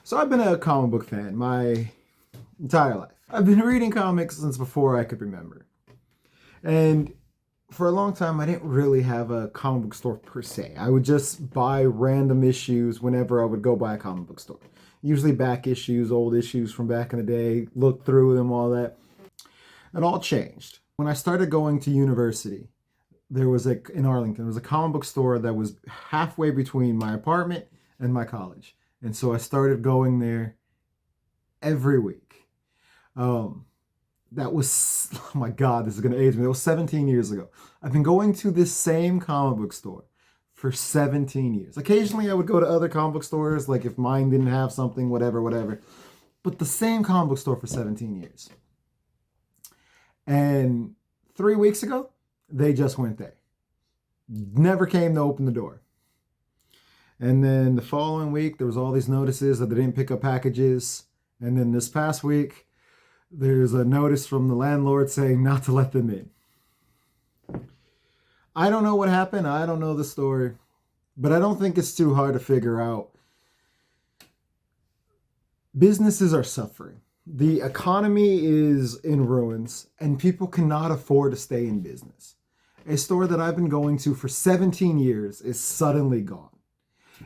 So I've been a comic book fan my entire life. I've been reading comics since before I could remember. And for a long time, I didn't really have a comic book store per se. I would just buy random issues whenever I would go by a comic book store. Usually back issues, old issues from back in the day, look through them, all that. It all changed. When I started going to university, in Arlington, there was a comic book store that was halfway between my apartment and my college. And so I started going there every week. That was, oh my God, this is going to age me. That was 17 years ago. I've been going to this same comic book store for 17 years. Occasionally I would go to other comic book stores, like if mine didn't have something, whatever. But the same comic book store for 17 years. And 3 weeks ago, they just went there. Never came to open the door. And then the following week, there was all these notices that they didn't pick up packages. And then this past week, there's a notice from the landlord saying not to let them in. I don't know what happened. I don't know the story. But I don't think it's too hard to figure out. Businesses are suffering. The economy is in ruins, and people cannot afford to stay in business. A store that I've been going to for 17 years is suddenly gone.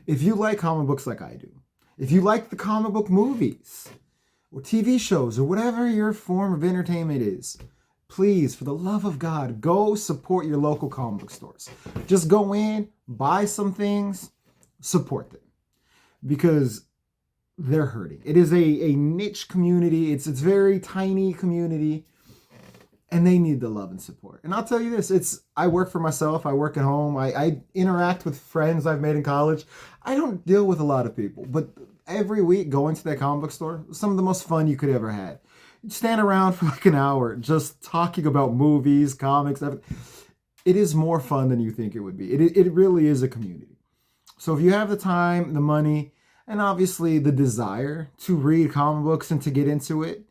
If you like comic books like I do, if you like the comic book movies or TV shows or whatever your form of entertainment is, please, for the love of God, go support your local comic book stores. Just go in, buy some things, support them. Because they're hurting. It is a niche community. It's very tiny community. And they need the love and support. And I'll tell you this, I work for myself. I work at home. I interact with friends I've made in college. I don't deal with a lot of people. But every week going to that comic book store, some of the most fun you could ever have. You stand around for like an hour just talking about movies, comics, everything. It is more fun than you think it would be. It really is a community. So if you have the time, the money, and obviously the desire to read comic books and to get into it,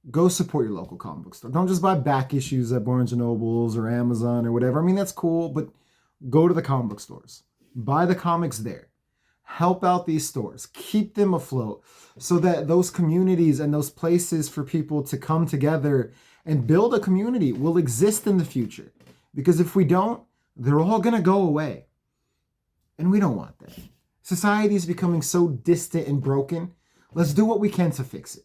go support your local comic book store. Don't just buy back issues at Barnes & Nobles or Amazon or whatever. I mean, that's cool, but go to the comic book stores. Buy the comics there. Help out these stores. Keep them afloat so that those communities and those places for people to come together and build a community will exist in the future. Because if we don't, they're all going to go away. And we don't want that. Society is becoming so distant and broken. Let's do what we can to fix it.